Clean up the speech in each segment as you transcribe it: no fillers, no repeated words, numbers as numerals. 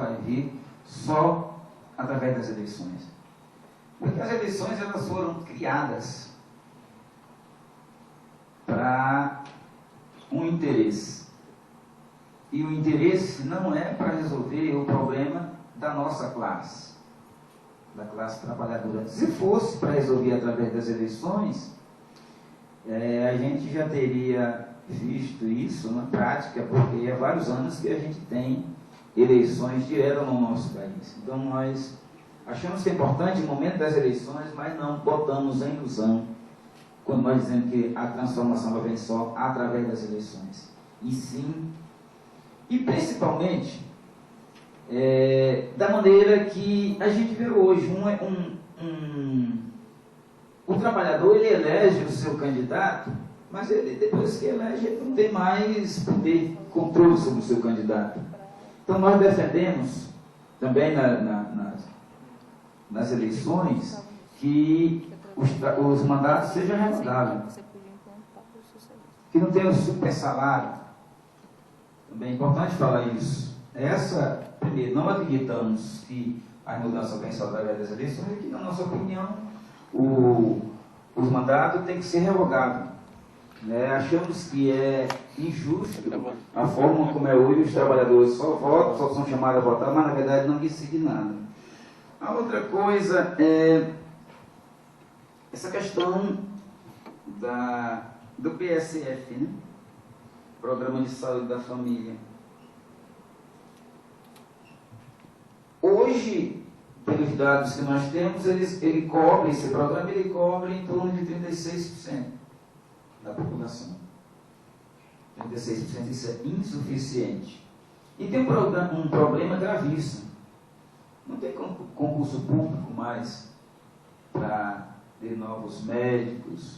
vai vir só através das eleições. Porque as eleições, elas foram criadas para um interesse. E o interesse não é para resolver o problema da nossa classe, da classe trabalhadora. Se fosse para resolver através das eleições, a gente já teria visto isso na prática, porque há vários anos que a gente tem eleições diretas no nosso país. Então nós achamos que é importante o momento das eleições, mas não botamos em ilusão quando nós dizemos que a transformação vai vir só através das eleições. E sim, e principalmente da maneira que a gente vê hoje. O trabalhador, ele elege o seu candidato, mas ele, depois que elege, ele não tem mais poder, controle sobre o seu candidato. Então nós defendemos também nas eleições que os mandatos sejam revogáveis, que não tenha o super salário. Também é importante falar isso. Primeiro, não acreditamos que a mudança vem só através das eleições, e que, na nossa opinião, os mandatos têm que ser revogados. Achamos que é injusto a forma como é hoje. Os trabalhadores só votam, só são chamados a votar, mas na verdade não decidem nada. A outra coisa é essa questão do PSF, né? Programa de Saúde da Família. Hoje, pelos dados que nós temos, esse programa cobre em torno de 36% da população. 36%, isso é insuficiente. E tem um problema gravíssimo. Não tem concurso público mais para ter novos médicos,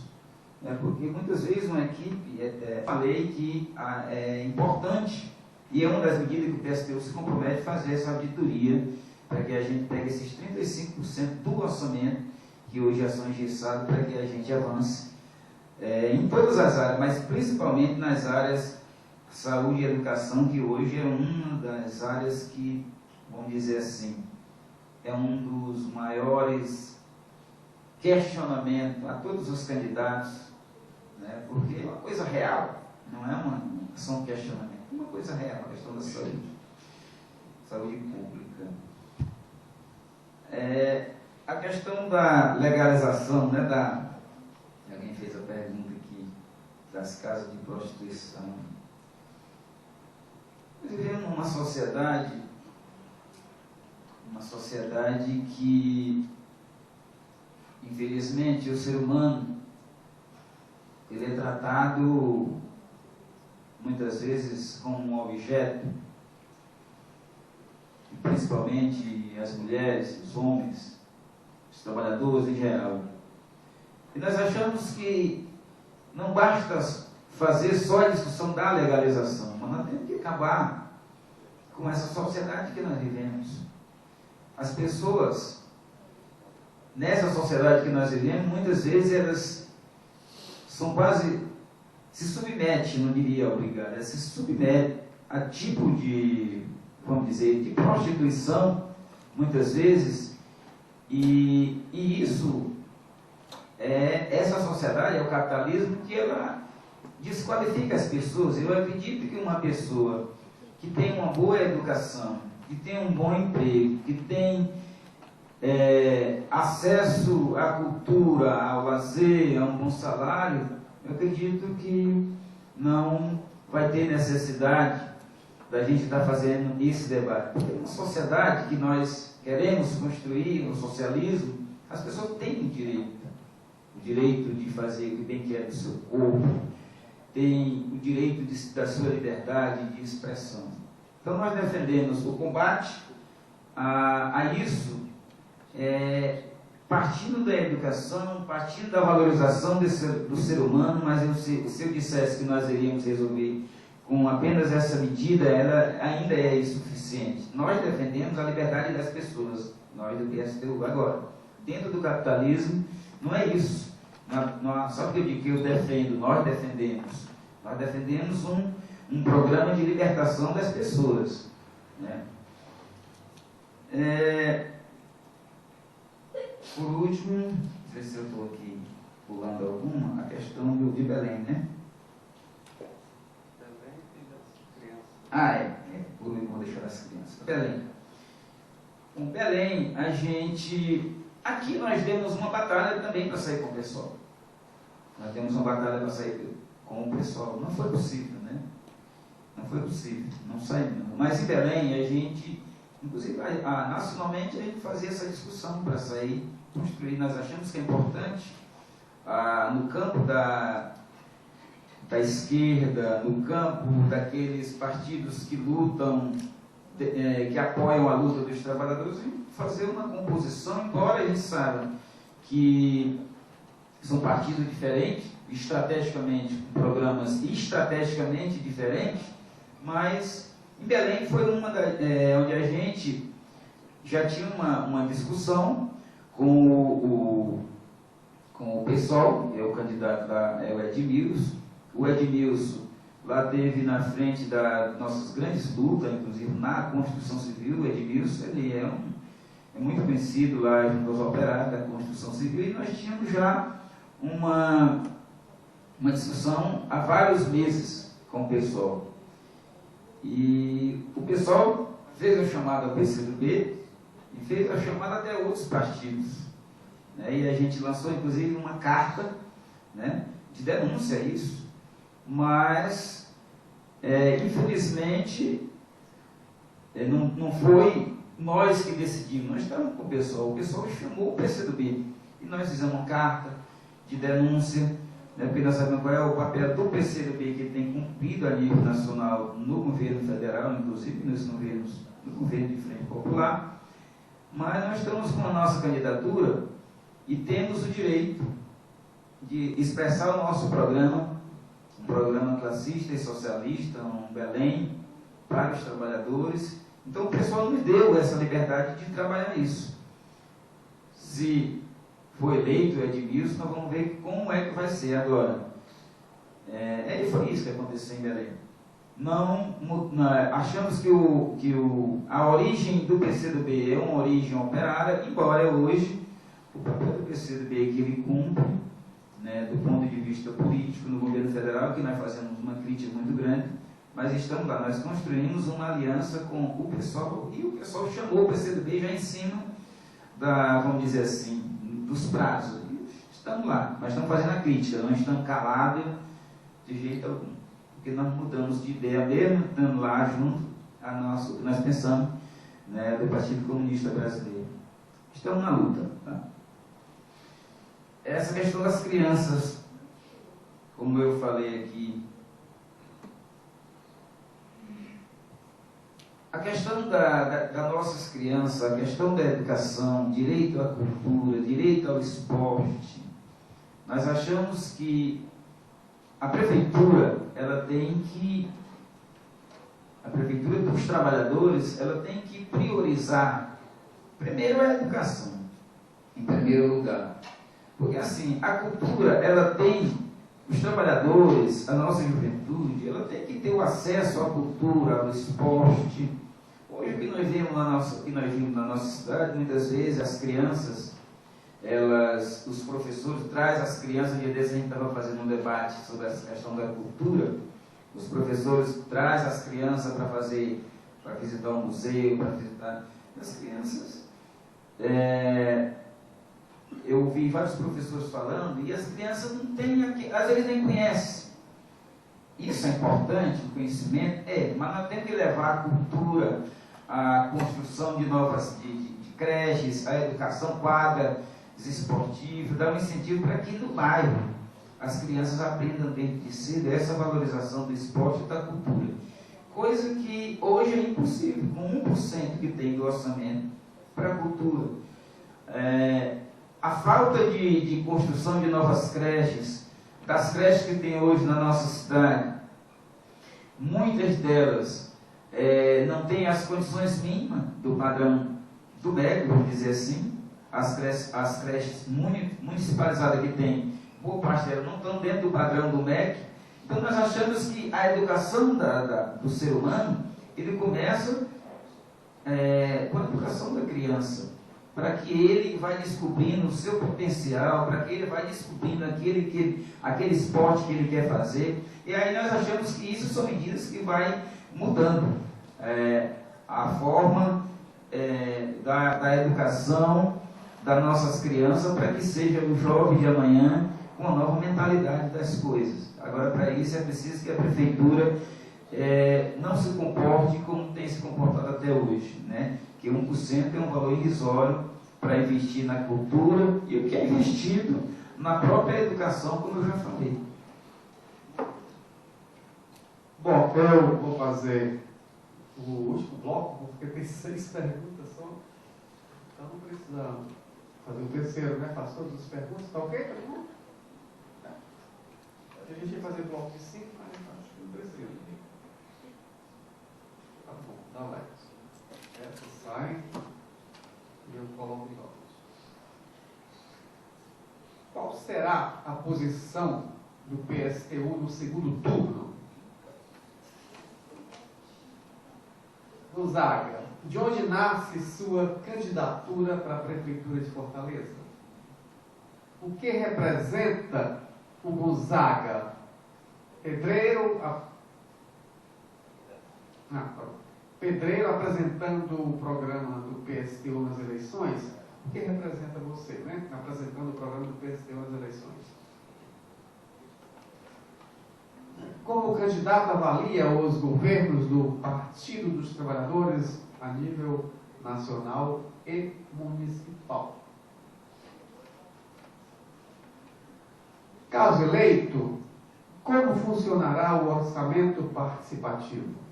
porque muitas vezes uma equipe, falei que é importante, e é uma das medidas que o PSTU se compromete a fazer essa auditoria, para que a gente pegue esses 35% do orçamento, que hoje já são engessados, para que a gente avance em todas as áreas, mas principalmente nas áreas saúde e educação, que hoje é uma das áreas que, vamos dizer assim, é um dos maiores questionamentos a todos os candidatos, porque é uma coisa real, não é só um questionamento, é uma coisa real, a questão da saúde pública. A questão da legalização, alguém fez a pergunta aqui, das casas de prostituição. Nós vivemos numa sociedade que, infelizmente, o ser humano, ele é tratado muitas vezes como um objeto, principalmente as mulheres, os homens, os trabalhadores em geral. E nós achamos que não basta fazer só a discussão da legalização, mas nós temos que acabar com essa sociedade que nós vivemos. As pessoas, nessa sociedade que nós vivemos, muitas vezes elas são quase, se submetem, não diria obrigado, elas se submetem a tipo de, vamos dizer, de prostituição, muitas vezes, e isso, essa sociedade, é o capitalismo, que ela desqualifica as pessoas. Eu acredito que uma pessoa que tem uma boa educação, que tem um bom emprego, que tem acesso à cultura, ao lazer, a um bom salário, eu acredito que não vai ter necessidade da gente estar fazendo esse debate. Porque uma sociedade que nós queremos construir, um socialismo, as pessoas têm o direito de fazer o que bem quer do seu corpo, tem o direito da sua liberdade de expressão. Então nós defendemos o combate a isso, partindo da educação, partindo da valorização do ser humano, mas se eu dissesse que nós iríamos resolver com apenas essa medida, ela ainda é insuficiente. Nós defendemos a liberdade das pessoas, nós do PSTU. Agora, dentro do capitalismo, não é isso. Só que eu digo que eu defendo, nós defendemos um programa de libertação das pessoas, Por último, não sei se eu estou aqui pulando alguma, a questão de Belém, né? Belém e das crianças. Por último, vou deixar as crianças. Belém. Com Belém, aqui nós demos uma batalha também para sair com o pessoal. Nós demos uma batalha para sair com o pessoal. Não foi possível, né? Não foi possível, não saímos. Mas em Belém, inclusive, nacionalmente, a gente fazia essa discussão para sair, construir. Nós achamos que é importante, no campo da esquerda, no campo daqueles partidos que lutam, que apoiam a luta dos trabalhadores, fazer uma composição, embora a gente saiba que são partidos diferentes, estrategicamente, com programas estrategicamente diferentes, mas em Belém foi onde a gente já tinha uma discussão com o PSOL, que é o candidato lá, é o Edmilson. O Edmilson lá teve na frente das nossas grandes lutas, inclusive na construção civil. O Edmilson, ele é muito conhecido lá junto aos operários da construção civil, e nós tínhamos já uma discussão há vários meses com o PSOL. E o PSOL fez a chamada ao PCdoB e fez a chamada até outros partidos, né? E a gente lançou inclusive uma carta, né, de denúncia a isso, mas infelizmente não foi nós que decidimos, nós estávamos com o PSOL chamou o PCdoB e nós fizemos uma carta de denúncia, né, porque nós sabemos qual é o papel do PCdoB, que ele tem cumprido a nível nacional no governo federal, inclusive no governo de Frente Popular, mas nós estamos com a nossa candidatura e temos o direito de expressar o nosso programa, um programa classista e socialista, um Belém para os trabalhadores. Então o pessoal nos deu essa liberdade de trabalhar isso. Se foi eleito o Edmilson, nós vamos ver como é que vai ser agora. Foi isso que aconteceu em Belém. Achamos que a origem do PCdoB é uma origem operária, embora hoje o papel do PCdoB que ele cumpre, né, do ponto de vista político no governo federal, que nós fazemos uma crítica muito grande, mas estamos lá, nós construímos uma aliança com o PSOL, e o PSOL chamou o PCdoB já em cima vamos dizer assim, dos prazos. Estamos lá, mas estamos fazendo a crítica, não estamos calados de jeito algum, porque nós mudamos de ideia, mesmo estando lá junto o que nós pensamos, né, do Partido Comunista Brasileiro. Estamos na luta. Tá? Essa questão das crianças, como eu falei aqui, a questão das nossas crianças, a questão da educação, direito à cultura, direito ao esporte, nós achamos que a prefeitura dos trabalhadores, ela tem que priorizar, primeiro, a educação, em primeiro lugar. Porque assim, a cultura, ela tem, os trabalhadores, a nossa juventude, ela tem que ter o acesso à cultura, ao esporte. Hoje o que nós vimos na nossa cidade, muitas vezes as crianças, os professores trazem as crianças, dia desse a gente estava fazendo um debate sobre essa questão da cultura, os professores trazem as crianças para visitar um museu, para visitar as crianças. Eu ouvi vários professores falando, e as crianças não têm, às vezes nem conhecem. Isso é importante, o conhecimento, mas nós temos que levar a cultura, a construção de novas de creches, a educação, quadras esportivas, dar um incentivo para que no bairro as crianças aprendam desde de cedo essa valorização do esporte e da cultura. Coisa que hoje é impossível, com 1% que tem do orçamento para a cultura. A falta de construção de novas creches, das creches que tem hoje na nossa cidade, muitas delas não têm as condições mínimas do padrão do MEC, vamos dizer assim. As creches municipalizadas que tem, boa parte delas não estão dentro do padrão do MEC. Então nós achamos que a educação do ser humano, ele começa com a educação da criança. criança, para que ele vai descobrindo o seu potencial, para que ele vai descobrindo aquele esporte que ele quer fazer. E aí nós achamos que isso são medidas que vai mudando a forma da educação das nossas crianças, para que seja o jovem de amanhã com uma nova mentalidade das coisas. Agora, para isso é preciso que a prefeitura não se comporte como tem se comportado até hoje, né? Que 1% é um valor irrisório para investir na cultura e o que é investido na própria educação, como eu já falei. Bom, eu vou fazer o último bloco, porque tem 6 perguntas só. Então não precisa fazer o terceiro, né? Faz todas as perguntas, tá ok? Todo mundo? A gente ia fazer bloco de 5, mas acho que não precisa. Tá bom, dá like. Essa sai e eu coloco em outros. Qual será a posição do PSTU no segundo turno? Gonzaga, de onde nasce sua candidatura para a Prefeitura de Fortaleza? O que representa o Gonzaga? Pedreiro apresentando o programa do PSTU nas eleições? O que representa você, né? Apresentando o programa do PSTU nas eleições. Como o candidato avalia os governos do Partido dos Trabalhadores a nível nacional e municipal? Caso eleito, como funcionará o orçamento participativo?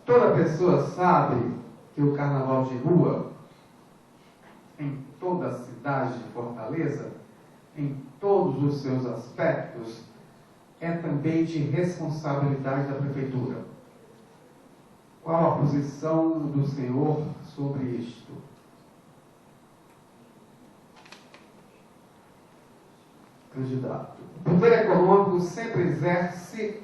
Toda pessoa sabe que o carnaval de rua, em toda a cidade de Fortaleza, em todos os seus aspectos, é também de responsabilidade da Prefeitura. Qual a posição do senhor sobre isto? Candidato. O poder econômico sempre exerce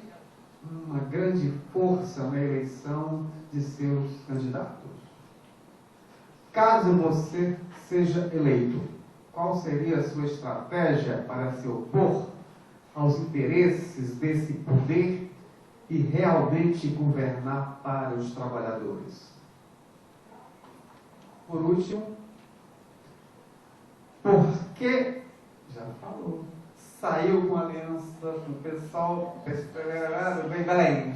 uma grande força na eleição de seus candidatos. Caso você seja eleito, qual seria a sua estratégia para se opor aos interesses desse poder e realmente governar para os trabalhadores? Por último, por que, já falou, saiu com a aliança do pessoal bem Belém?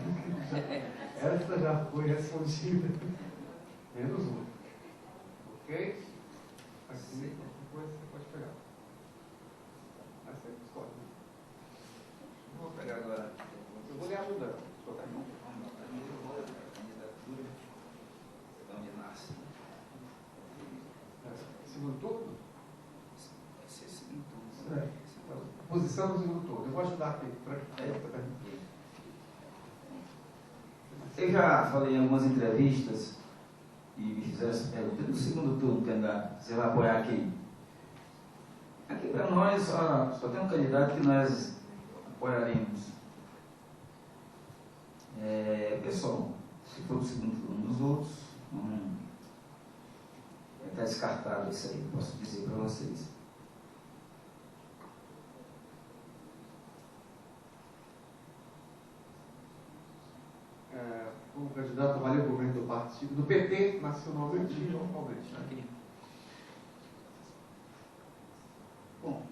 Essa já foi respondida. Menos uma. Ok? Aqui, depois você pode pegar. Aí você escolhe. Vou pegar agora. Eu vou lhe ajudando. Segundo turno? Esse é o segundo turno. Posição no segundo turno. Eu vou ajudar aqui. Eu já falei em algumas entrevistas e me fizeram essa pergunta. No segundo turno, candidato, você vai apoiar quem? Aqui para nós só tem um candidato que nós apoiaremos. Pessoal, se for o segundo turno dos outros, está descartado isso aí, posso dizer para vocês. O candidato avalia o governo do partido, do PT, nacionalmente e localmente. Aqui. Bom,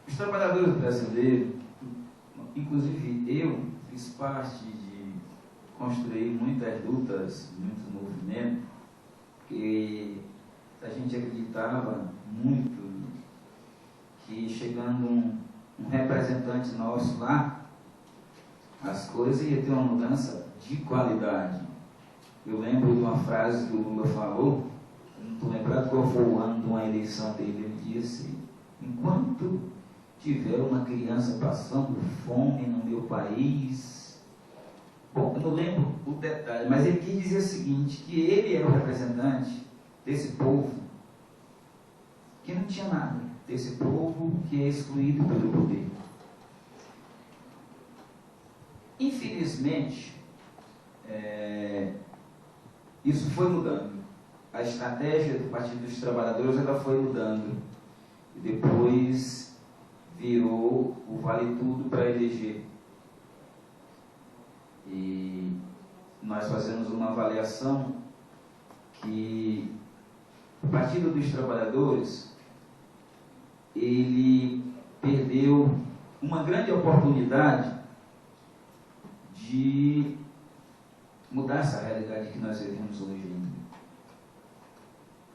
os trabalhadores brasileiros, inclusive eu, fiz parte de construir muitas lutas, muitos movimentos, que a gente acreditava muito que chegando um representante nosso lá, as coisas iam ter uma mudança de qualidade. Eu lembro de uma frase que o Lula falou, não estou lembrado qual foi o ano de uma eleição dele, ele disse: enquanto tiver uma criança passando fome no meu país... Bom, eu não lembro o detalhe, mas ele quis dizer o seguinte, que ele era o representante desse povo que não tinha nada, desse povo que é excluído pelo poder. Infelizmente, isso foi mudando. A estratégia do Partido dos Trabalhadores ela foi mudando. E depois virou o vale tudo para eleger. E nós fazemos uma avaliação que o Partido dos Trabalhadores ele perdeu uma grande oportunidade de mudar essa realidade que nós vivemos hoje.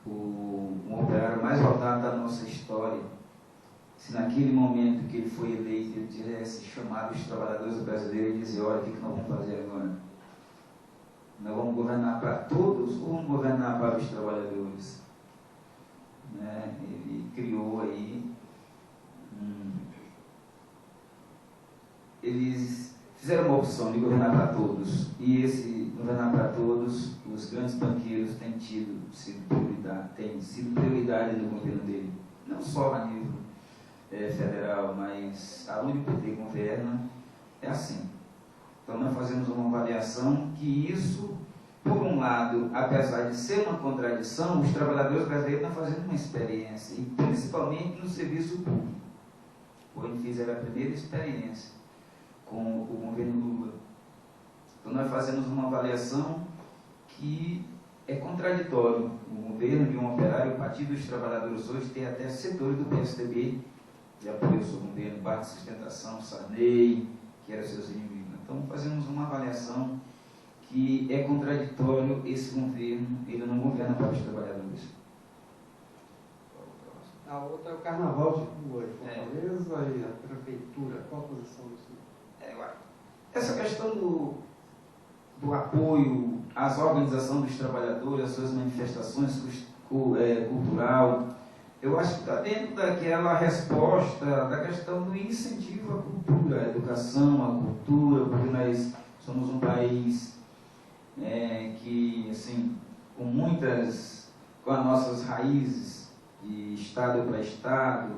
O operário mais votado da nossa história, se naquele momento que ele foi eleito, ele tivesse chamado os trabalhadores brasileiros e dizer, olha, o que nós vamos fazer agora? Nós vamos governar para todos ou vamos governar para os trabalhadores? Ele criou aí, eles fizeram uma opção de governar para todos, e esse governar para todos, os grandes banqueiros têm sido prioridade no governo dele, não só a nível federal, mas aonde o PT governa, é assim. Então nós fazemos uma avaliação que isso, por um lado, apesar de ser uma contradição, os trabalhadores brasileiros estão fazendo uma experiência, e principalmente no serviço público. O Unifis era a primeira experiência com o governo Lula. Então nós fazemos uma avaliação que é contraditório. O governo de um operário, o Partido dos Trabalhadores hoje tem até setores do PSDB que apoiam o seu governo, Barra de Sustentação, Sarney, que eram seus inimigos. Então fazemos uma avaliação que é contraditório esse governo, ele não governa para os trabalhadores. A outra é o Carnaval de Rua, Fortaleza e a Prefeitura. Qual a posição do senhor? Essa questão do apoio às organizações dos trabalhadores, às suas manifestações cultural, eu acho que está dentro daquela resposta da questão do incentivo à cultura, à educação, à cultura, porque nós somos um país que, assim, com as nossas raízes de estado para estado.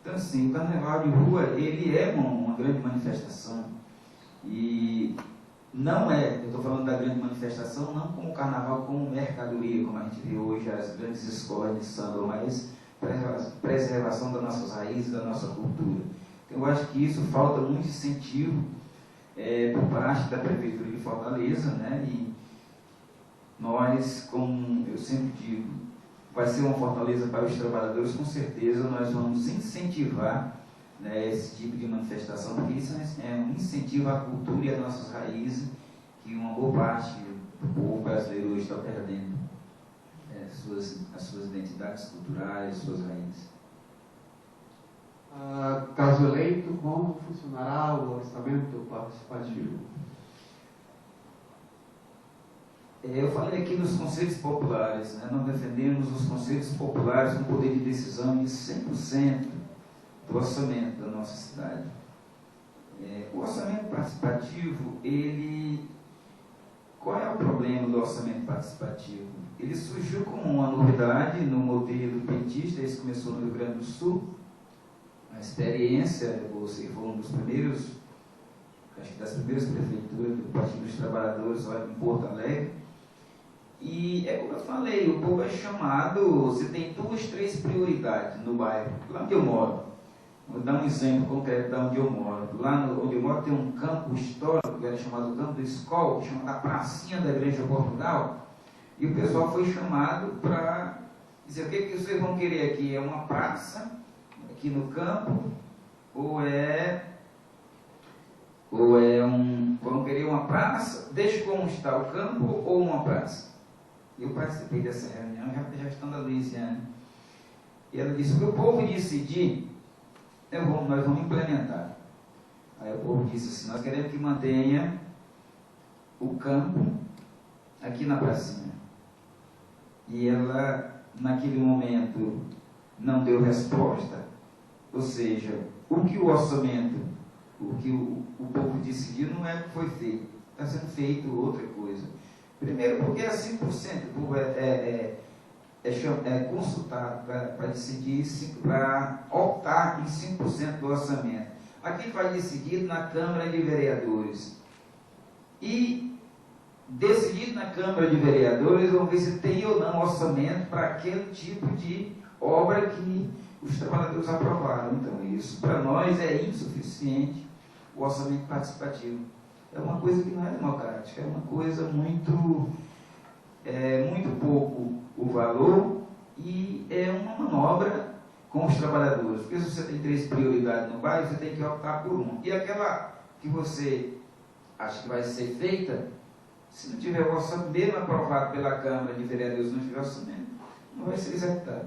Então, assim, o Carnaval de Rua, ele é uma grande manifestação. E não eu estou falando da grande manifestação, não como carnaval, como mercadoria, como a gente vê hoje as grandes escolas de samba, mas preservação das nossas raízes, da nossa cultura. Então, eu acho que isso falta muito incentivo por parte da Prefeitura de Fortaleza, né? E nós, como eu sempre digo, vai ser uma Fortaleza para os trabalhadores, com certeza nós vamos incentivar, né, esse tipo de manifestação, porque isso é um incentivo à cultura e às nossas raízes, que uma boa parte do povo brasileiro hoje está perdendo as suas identidades culturais, suas raízes. Caso eleito, como funcionará o orçamento participativo? Eu falei aqui nos conselhos populares, né? Nós defendemos os conselhos populares com poder de decisão de 100% do orçamento da nossa cidade. O orçamento participativo, qual é o problema do orçamento participativo? Ele surgiu como uma novidade no modelo petista, isso começou no Rio Grande do Sul, a experiência, você foi um dos primeiros, acho que das primeiras prefeituras do Partido dos Trabalhadores lá em Porto Alegre. E é como eu falei, o povo é chamado, você tem 2, 3 prioridades no bairro, lá onde eu moro. Vou dar um exemplo concreto de onde eu moro. Lá onde eu moro tem um campo histórico, que era chamado Campo da Escola, chamado a Pracinha da Igreja de Portugal, e o pessoal foi chamado para dizer, o que vocês vão querer aqui? É uma praça aqui no campo, ou vão querer uma praça, deixa como está o campo, ou uma praça? Eu participei dessa reunião, já estando a Luiziane, e ela disse, o que o povo decidir, nós vamos implementar. Aí o povo disse assim, nós queremos que mantenha o campo aqui na pracinha. E ela, naquele momento, não deu resposta, ou seja, o que o orçamento, o que o povo decidiu não é o que foi feito, está sendo feito outra coisa. Primeiro porque é 5%, o povo é consultado para decidir, para optar em 5% do orçamento. Aqui vai decidir na Câmara de Vereadores. e decidir na Câmara de Vereadores, vão ver se tem ou não orçamento para aquele tipo de obra que os trabalhadores aprovaram. Então, isso para nós é insuficiente, o orçamento participativo. É uma coisa que não é democrática, é uma coisa muito pouco o valor e é uma manobra com os trabalhadores. Porque se você tem 3 prioridades no bairro, você tem que optar por uma. E aquela que você acha que vai ser feita, se não tiver o orçamento, mesmo aprovado pela Câmara de Vereadores, não tiver orçamento, não vai ser executado.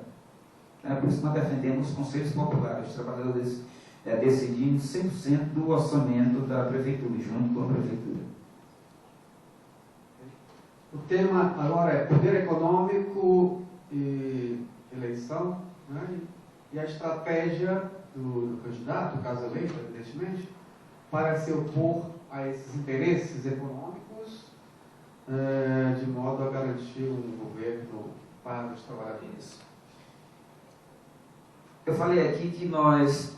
É por isso que nós defendemos os conselhos populares, os trabalhadores decidindo 100% do orçamento da Prefeitura, junto com a Prefeitura. O tema agora é poder econômico e eleição, né? E a estratégia do candidato, caso eleito, evidentemente, para se opor a esses interesses econômicos, de modo a garantir um governo para os trabalhadores. Eu falei aqui que nós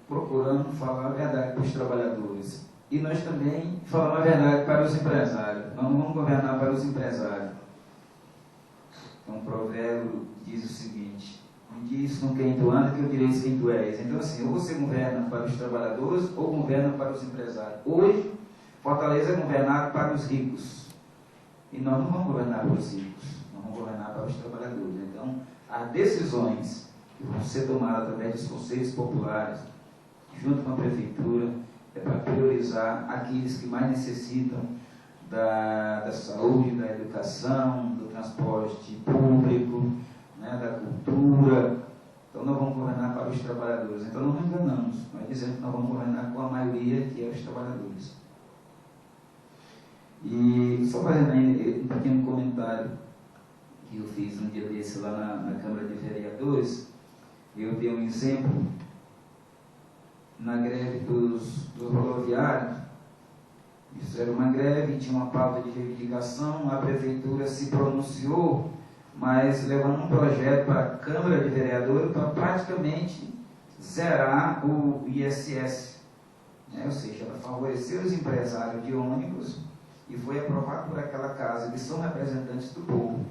procuramos falar a verdade para os trabalhadores. E nós também falamos a verdade para os empresários. Nós não vamos governar para os empresários. Um provérbio diz o seguinte: me diz com quem tu andas que eu direi quem tu és. Então assim, ou você governa para os trabalhadores ou governa para os empresários. Hoje, Fortaleza é governado para os ricos. E nós não vamos governar para os ricos, nós vamos governar para os trabalhadores. Então, as decisões que vão ser tomadas através dos conselhos populares, junto com a Prefeitura, é para priorizar aqueles que mais necessitam da saúde, da educação, do transporte público, né, da cultura. Então, nós vamos governar para os trabalhadores. Então, não nos enganamos, nós dizemos que nós vamos governar com a maioria, que é os trabalhadores. E só fazendo aí um pequeno comentário que eu fiz um dia desse lá na Câmara de Vereadores, eu dei um exemplo na greve dos rodoviários. Fizeram uma greve, tinha uma pauta de reivindicação, a Prefeitura se pronunciou, mas levando um projeto para a Câmara de Vereadores para praticamente zerar o ISS, né? Ou seja, para favorecer os empresários de ônibus, e foi aprovado por aquela casa, que são representantes do povo.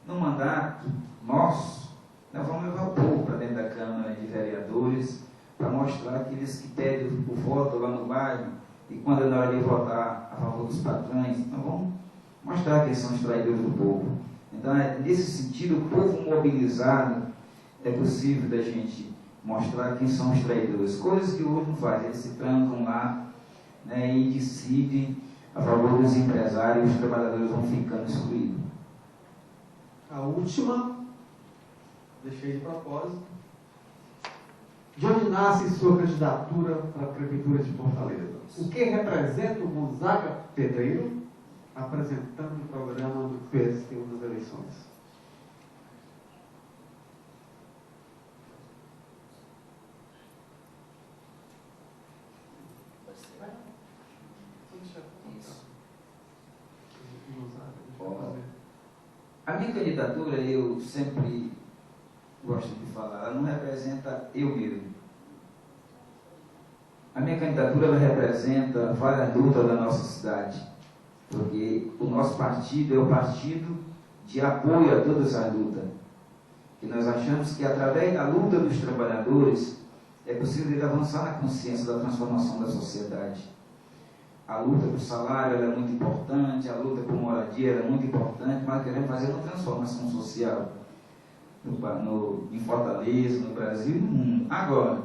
No mandato nosso, nós vamos levar o povo para dentro da Câmara de Vereadores, para mostrar aqueles que pedem o voto lá no bairro, e quando é na hora de votar a favor dos patrões, nós vamos mostrar quem são os traidores do povo. Então, nesse sentido, o povo mobilizado, é possível da gente mostrar quem são os traidores. Coisas que hoje não fazem, eles se trancam lá, né, e decidem a favor dos empresários, e os trabalhadores vão ficando excluídos. A última, deixei de propósito. De onde nasce sua candidatura para a Prefeitura de Fortaleza? O que representa o Gonzaga Pedreiro apresentando o programa do PSTU nas eleições? A minha candidatura, eu sempre gosto de falar, ela não representa eu mesmo. A minha candidatura, ela representa várias lutas da nossa cidade, porque o nosso partido é o partido de apoio a todas as lutas. E nós achamos que através da luta dos trabalhadores é possível ele avançar na consciência da transformação da sociedade. A luta por salário ela é muito importante, a luta por moradia ela é muito importante, mas queremos fazer uma transformação social em Fortaleza, no Brasil e no mundo. Agora,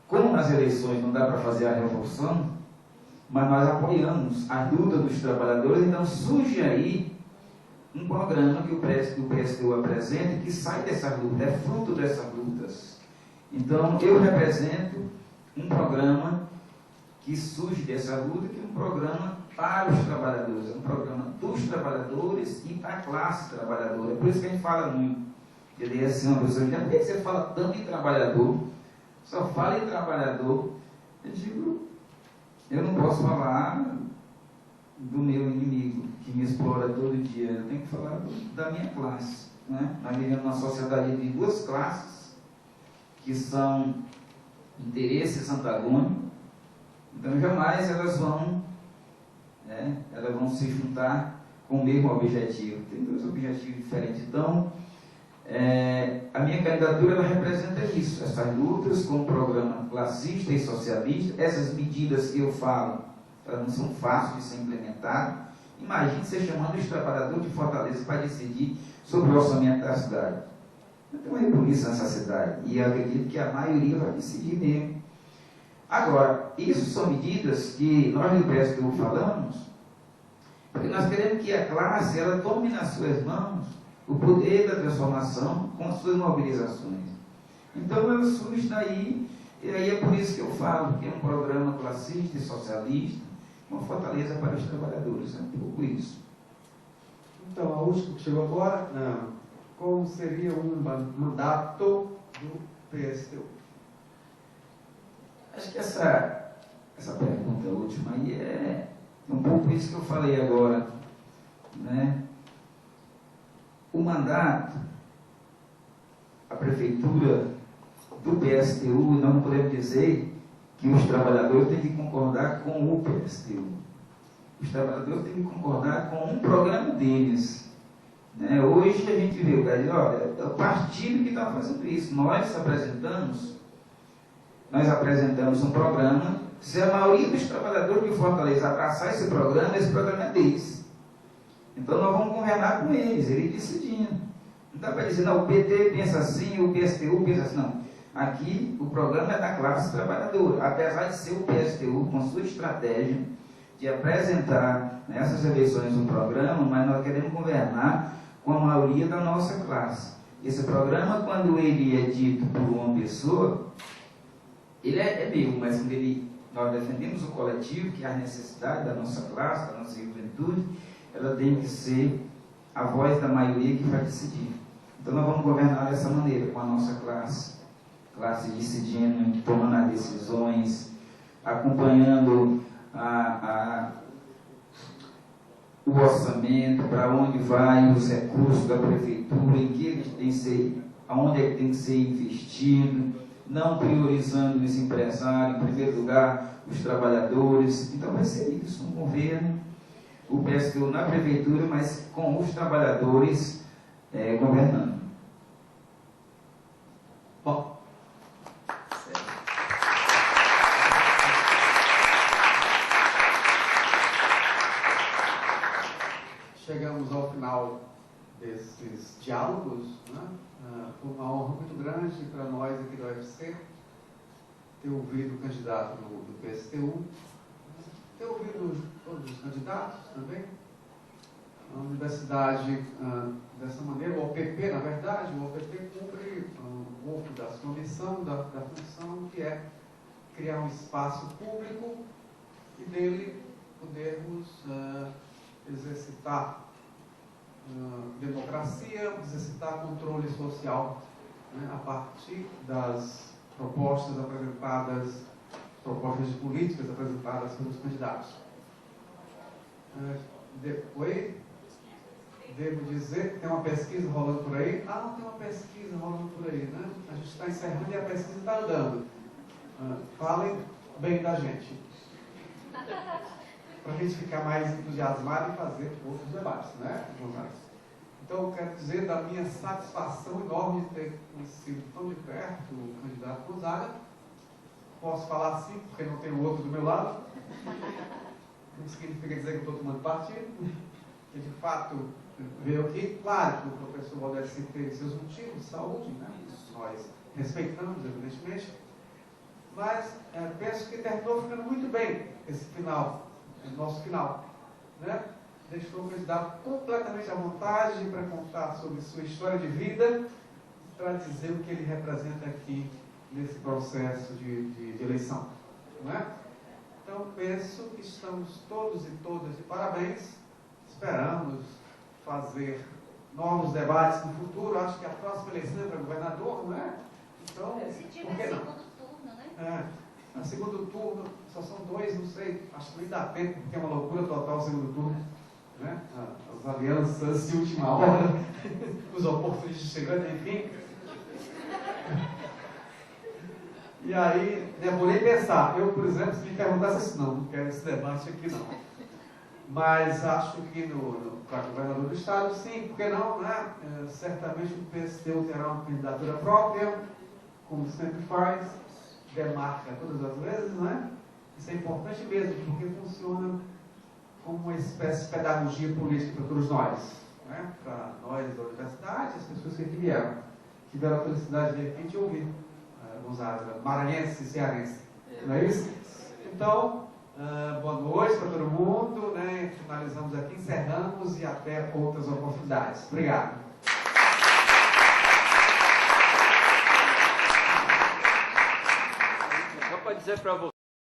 como nas eleições não dá para fazer a revolução, mas nós apoiamos a luta dos trabalhadores, então surge aí um programa que o PSTU apresenta e que sai dessas lutas, é fruto dessas lutas. Então, eu represento um programa que surge dessa luta, que é um programa para os trabalhadores, é um programa dos trabalhadores e da classe trabalhadora. É por isso que a gente fala muito. Ele é assim, uma pessoa que diz, por que você fala tanto em trabalhador? Só fala em trabalhador. Eu digo, eu não posso falar do meu inimigo, que me explora todo dia. Eu tenho que falar da minha classe, né? Nós vivemos numa sociedade de duas classes, que são interesses antagônicos, Então, jamais elas vão se juntar com o mesmo objetivo. Tem dois objetivos diferentes. Então, a minha candidatura ela representa isso, essas lutas com o programa classista e socialista. Essas medidas que eu falo, elas não são fáceis de ser implementadas. Imagine você chamando os trabalhadores de Fortaleza para decidir sobre o orçamento da cidade. Não tem uma república nessa cidade, e eu acredito que a maioria vai decidir mesmo. Agora, isso são medidas que nós no PSTU falamos, porque nós queremos que a classe ela tome nas suas mãos o poder da transformação com as suas mobilizações. Então, eu surjo daí, e aí é por isso que eu falo que é um programa classista e socialista, uma fortaleza para os trabalhadores, é um pouco isso. Então, a última que chegou agora, como seria um mandato do PSTU? Acho que essa pergunta última aí é um pouco isso que eu falei agora, né? O mandato, a prefeitura do PSTU, nós não podemos dizer que os trabalhadores têm que concordar com o PSTU. Os trabalhadores têm que concordar com um programa deles. Né? Hoje a gente vê, olha, é o partido que está fazendo isso. Nós apresentamos um programa. Se a maioria dos trabalhadores de Fortaleza abraçar esse programa é deles. Então nós vamos governar com eles decidindo. Não dá para dizer, não, o PT pensa assim, o PSTU pensa assim, não. Aqui o programa é da classe trabalhadora, apesar de ser o PSTU com sua estratégia de apresentar nessas eleições um programa, mas nós queremos governar com a maioria da nossa classe. Esse programa, quando ele é dito por uma pessoa, ele é meu, mas quando nós defendemos o coletivo, que é a necessidade da nossa classe, da nossa juventude, ela tem que ser a voz da maioria que vai decidir. Então nós vamos governar dessa maneira, com a nossa classe decidindo, tomando as decisões, acompanhando o orçamento, para onde vai os recursos da prefeitura, em que eles têm que ser, aonde é que tem que ser investido, não priorizando os empresários, em primeiro lugar, os trabalhadores. Então vai ser isso, um governo, o PSTU na prefeitura, mas com os trabalhadores governando. Bom, chegamos ao final desses diálogos, né? Foi uma honra muito grande para nós aqui do UFC ter ouvido o candidato do PSTU, ter ouvido todos os candidatos também. A universidade, dessa maneira, o OPP, na verdade, o OPP cumpre um pouco da sua missão, da função, que é criar um espaço público e dele podermos exercitar democracia, exercitar controle social, né, a partir das propostas apresentadas, propostas de políticas apresentadas pelos candidatos. Depois, devo dizer que tem uma pesquisa rolando por aí. Não tem uma pesquisa rolando por aí, né? A gente está encerrando e a pesquisa está andando. Falem bem da gente, para a gente ficar mais entusiasmado e fazer outros debates, né, jornais? Então, eu quero dizer da minha satisfação enorme de ter conhecido tão de perto o candidato Gonzaga. Posso falar assim, porque não tem o outro do meu lado. Não significa dizer que eu estou tomando partido, que de fato veio aqui. Claro que o professor Valdeci teve seus motivos de saúde, né? Nós respeitamos, evidentemente, mas penso que terminou ficando muito bem esse final. Nosso final, né? Deixou o candidato completamente à vontade para contar sobre sua história de vida, para dizer o que ele representa aqui nesse processo de eleição, não é? Então penso que estamos todos e todas de parabéns. Esperamos fazer novos debates no futuro. Acho que a próxima eleição é para governador, não é? Então, se tiver segundo turno, né? No segundo turno, só são 2, não sei, acho que nem dá tempo, porque é uma loucura total o segundo turno, né? As alianças de última hora, os oportunistas chegando, enfim. E aí, não vou nem pensar. Eu, por exemplo, se me perguntasse assim, não quero esse debate aqui não. Mas acho que para governador do Estado, sim, por que não, né? Certamente o PSTU terá uma candidatura própria, como sempre faz, demarca todas as vezes, né? Isso é importante mesmo, porque funciona como uma espécie de pedagogia política para todos nós, né? Para nós da universidade, as pessoas que aqui vieram. Tiveram a felicidade de repente ouvir Gonzaga, maranhense e cearense. Não é isso? Então, boa noite para todo mundo, né? Finalizamos aqui, encerramos e até outras oportunidades. Obrigado. Só para dizer para você.